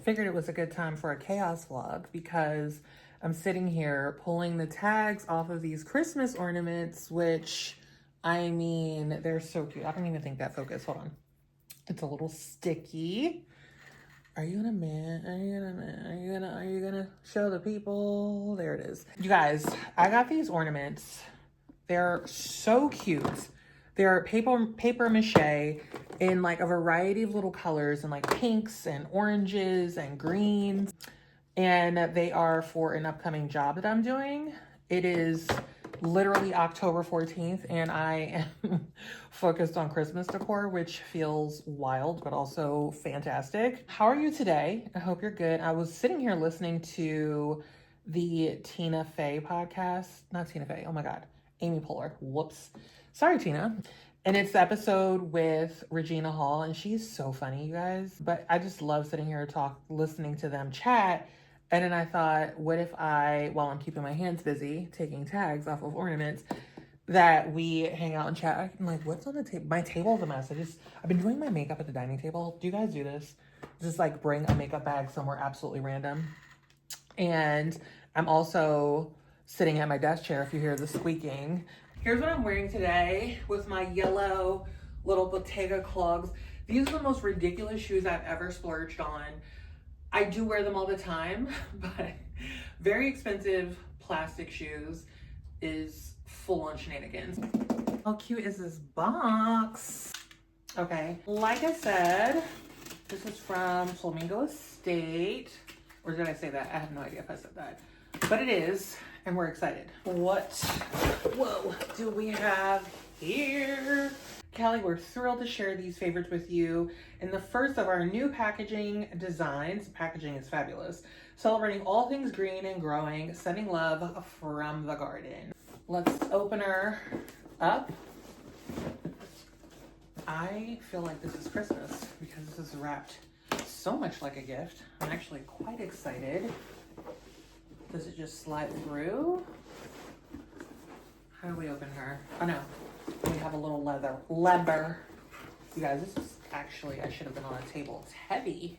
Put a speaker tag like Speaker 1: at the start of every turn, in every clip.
Speaker 1: figured it was a good time for a chaos vlog because I'm sitting here pulling the tags off of these Christmas ornaments, which, I mean, they're so cute. I don't even think that focus. Hold on. It's a little sticky. Are you gonna Are you gonna show the people? There it is. You guys, I got these ornaments. They're so cute. They're paper mache in like a variety of little colors and like pinks and oranges and greens. And they are for an upcoming job that I'm doing. It is literally October 14th and I am focused on Christmas decor, which feels wild, but also fantastic. How are you today? I hope you're good. I was sitting here listening to the Tina Fey podcast. Not Tina Fey, oh my God. Amy Poehler, whoops. Sorry, Tina. And it's the episode with Regina Hall, and she's so funny, you guys. But I just love sitting here listening to them chat. And then I thought, what if while I'm keeping my hands busy, taking tags off of ornaments, that we hang out and chat. I'm like, what's on the table? My table's a mess. I've been doing my makeup at the dining table. Do you guys do this? Just like bring a makeup bag somewhere absolutely random. And I'm also sitting at my desk chair if you hear the squeaking. Here's what I'm wearing today with my yellow little Bottega clogs. These are the most ridiculous shoes I've ever splurged on. I do wear them all the time, but very expensive plastic shoes is full on shenanigans. How cute is this box? Okay, like I said, this is from Flamingo Estate. Or did I say that? I have no idea if I said that, but it is. And we're excited. Whoa, do we have here? Callie, we're thrilled to share these favorites with you in the first of our new packaging designs. Packaging is fabulous. Celebrating all things green and growing, sending love from the garden. Let's open her up. I feel like this is Christmas because this is wrapped so much like a gift. I'm actually quite excited. Does it just slide through? How do we open her? Oh no, we have a little leather. You guys, this is actually, I should have been on a table. It's heavy.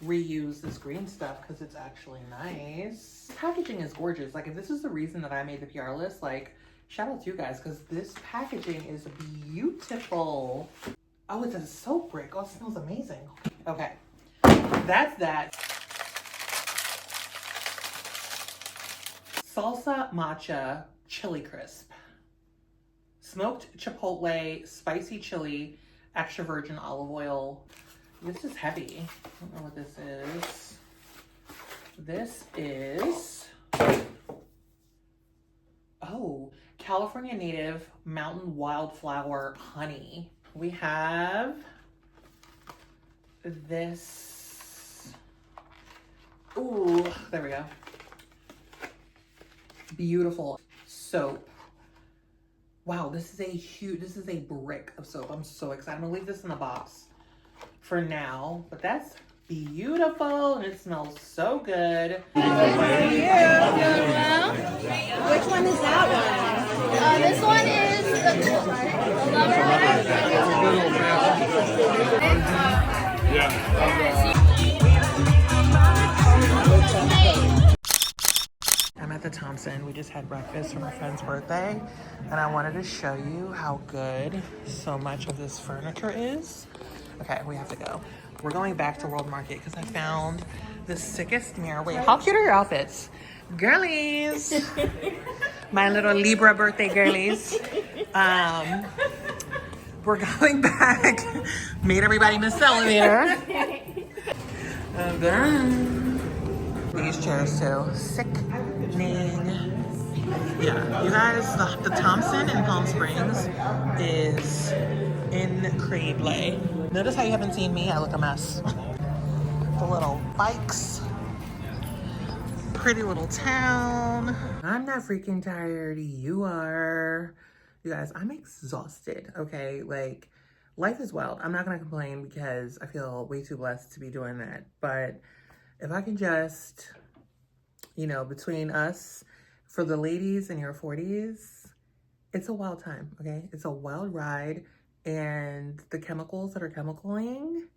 Speaker 1: Reuse this green stuff because it's actually nice. Packaging is gorgeous. Like if this is the reason that I made the PR list, like shout out to you guys because this packaging is beautiful. Oh, it's a soap brick. Oh, it smells amazing. Okay, that's that. Salsa matcha chili crisp. Smoked chipotle, spicy chili, extra virgin olive oil. This is heavy. I don't know what this is. This is, oh, California native mountain wildflower honey. We have this. Ooh, there we go. Beautiful soap. Wow, this is a brick of soap. I'm so excited. I'm gonna leave this in the box for now, but that's beautiful and it smells so good.
Speaker 2: Which one is that one? This one is the
Speaker 3: Yeah.
Speaker 1: I'm at the Thompson. We just had breakfast for my friend's birthday, and I wanted to show you how good so much of this furniture is. Okay, we have to go. We're going back to World Market because I found the sickest mirror. Wait, how cute are your outfits? Girlies! My little Libra birthday girlies. We're going back. Made everybody miss the elevator. And then these chairs too. Sickening. Yeah, you guys, the Thompson in Palm Springs is incredible. Notice how you haven't seen me? I look a mess. The little bikes. Pretty little town. I'm not freaking tired. You are. You guys, I'm exhausted, okay? Like, life is wild. I'm not gonna complain because I feel way too blessed to be doing that. But if I can just, you know, between us, for the ladies in your 40s, it's a wild time, okay? It's a wild ride. And the chemicals that are chemicaling,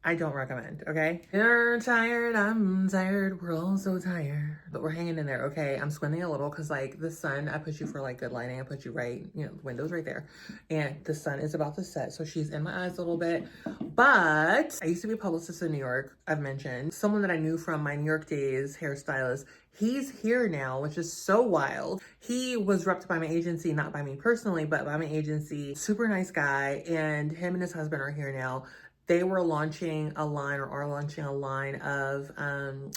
Speaker 1: I don't recommend, okay? You're tired, I'm tired, we're all so tired. But we're hanging in there, okay? I'm squinting a little because like the sun, I put you for like good lighting. I put you right, you know, the window's right there. And the sun is about to set, so she's in my eyes a little bit. But I used to be a publicist in New York, I've mentioned. Someone that I knew from my New York days, hairstylist, he's here now, which is so wild. He was repped by my agency, not by me personally, but by my agency. Super nice guy, and him and his husband are here now. They were launching a line or are launching a line of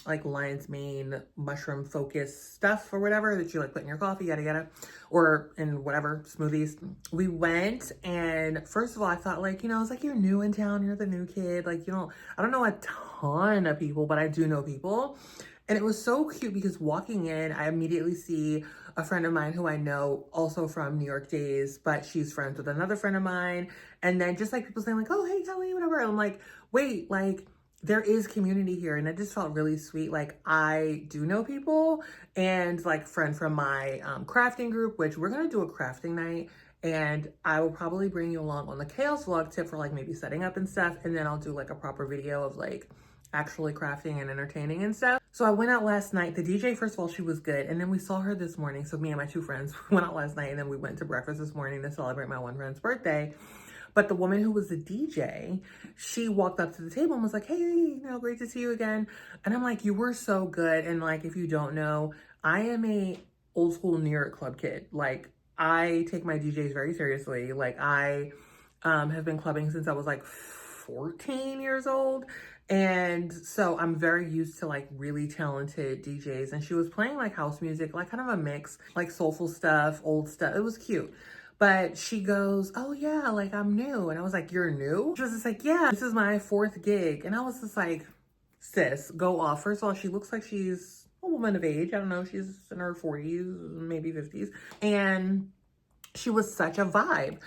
Speaker 1: like lion's mane mushroom focused stuff or whatever that you like put in your coffee, yada yada, or in whatever smoothies. We went, and first of all, I thought like, you know, I was like, you're new in town, you're the new kid, like, you know, I don't know a ton of people, but I do know people. And it was so cute because walking in, I immediately see a friend of mine who I know also from New York days, but she's friends with another friend of mine. And then just like people saying like, oh, hey, Kelly, whatever. And I'm like, wait, like there is community here. And it just felt really sweet. Like I do know people, and like friend from my crafting group, which we're going to do a crafting night. And I will probably bring you along on the chaos vlog tip for like maybe setting up and stuff. And then I'll do like a proper video of like actually crafting and entertaining and stuff. So I went out last night. The DJ, first of all, she was good. And then we saw her this morning. So me and my two friends went out last night, and then we went to breakfast this morning to celebrate my one friend's birthday. But the woman who was the DJ, she walked up to the table and was like, hey, you know, great to see you again. And I'm like, you were so good. And like, if you don't know, I am a old school New York club kid. Like I take my DJs very seriously. Like I have been clubbing since I was like 14 years old. And so I'm very used to like really talented DJs. And she was playing like house music, like kind of a mix, like soulful stuff, old stuff. It was cute. But she goes, oh yeah, like I'm new. And I was like, you're new? She was just like, yeah, this is my 4th gig. And I was just like, sis, go off. First of all, she looks like she's a woman of age. I don't know, she's in her 40s, maybe 50s. And she was such a vibe,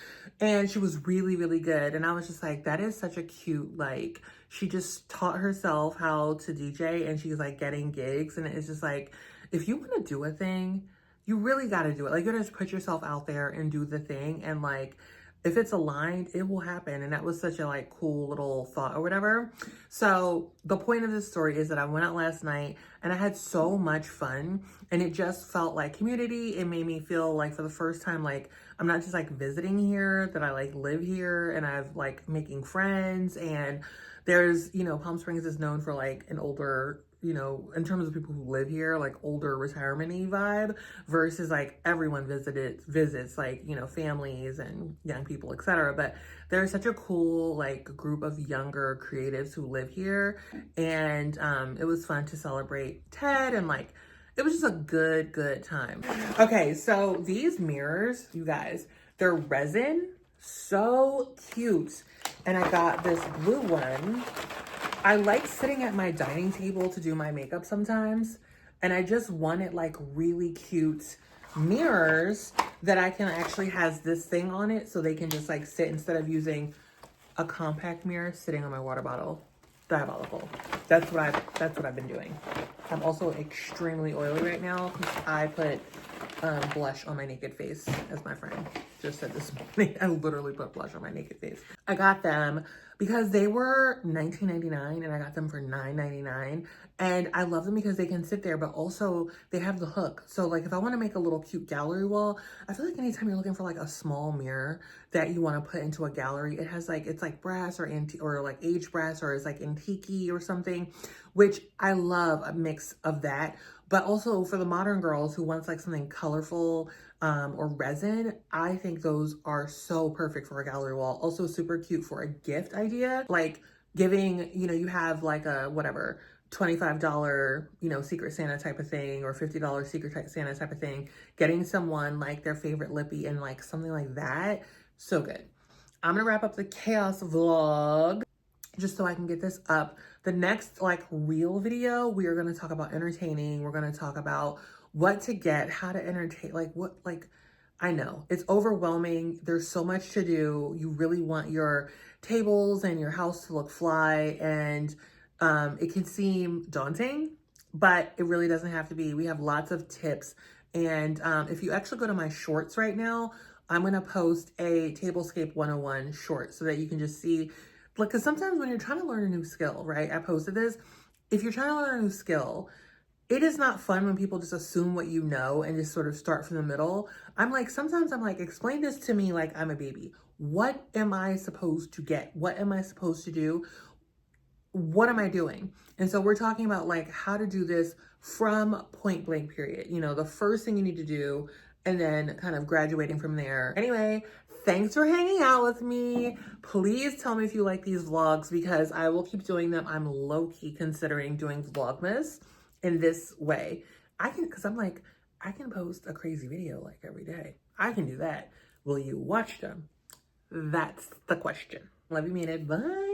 Speaker 1: and she was really, really good. And I was just like, that is such a cute, like, she just taught herself how to DJ, and she's like getting gigs. And it's just like, if you want to do a thing, you really got to do it. Like, you gotta just put yourself out there and do the thing. And like, if it's aligned, it will happen. And that was such a like cool little thought or whatever. So the point of this story is that I went out last night and I had so much fun, and it just felt like community. It made me feel like for the first time, like I'm not just like visiting here, that I like live here, and I've like making friends. And there's, you know, Palm Springs is known for like an older, you know, in terms of people who live here, like older retirement-y vibe, versus like everyone visits like, you know, families and young people, etc. But there's such a cool like group of younger creatives who live here. And it was fun to celebrate Ted, and like it was just a good time. Okay, so these mirrors, you guys, they're resin, so cute. And I got this blue one. I like sitting at my dining table to do my makeup sometimes, and I just wanted like really cute mirrors that I can actually has this thing on it, so they can just like sit instead of using a compact mirror sitting on my water bottle. Diabolical. That's what I've been doing. I'm also extremely oily right now because I put blush on my naked face, as my friend just said this morning. I literally put blush on my naked face. I got them because they were $19.99 and I got them for $9.99. And I love them because they can sit there, but also they have the hook. So like if I want to make a little cute gallery wall, I feel like anytime you're looking for like a small mirror that you want to put into a gallery, it has like, it's like brass or antique or like aged brass, or it's like antique or something, which I love a mix of that. But also for the modern girls who wants like something colorful or resin, I think those are so perfect for a gallery wall. Also super cute for a gift idea, like giving, you know, you have like a whatever $25, you know, Secret Santa type of thing, or $50 Secret Santa type of thing, getting someone like their favorite lippy and like something like that. So good. I'm gonna wrap up the chaos vlog just so I can get this up. The next like real video, we are going to talk about entertaining. We're going to talk about what to get, how to entertain, like what, like, I know it's overwhelming. There's so much to do. You really want your tables and your house to look fly, and it can seem daunting, but it really doesn't have to be. We have lots of tips. And if you actually go to my shorts right now, I'm going to post a Tablescape 101 short so that you can just see Like, because sometimes when you're trying to learn a new skill, right? I posted this. If you're trying to learn a new skill, it is not fun when people just assume what you know and just sort of start from the middle. I'm like, sometimes I'm like, explain this to me like I'm a baby. What am I supposed to get? What am I supposed to do? What am I doing? And so we're talking about like how to do this from point blank period. You know, the first thing you need to do and then kind of graduating from there. Anyway, thanks for hanging out with me. Please tell me if you like these vlogs because I will keep doing them. I'm low-key considering doing Vlogmas in this way. Because I'm like, I can post a crazy video like every day. I can do that. Will you watch them? That's the question. Love you, mean it. Bye.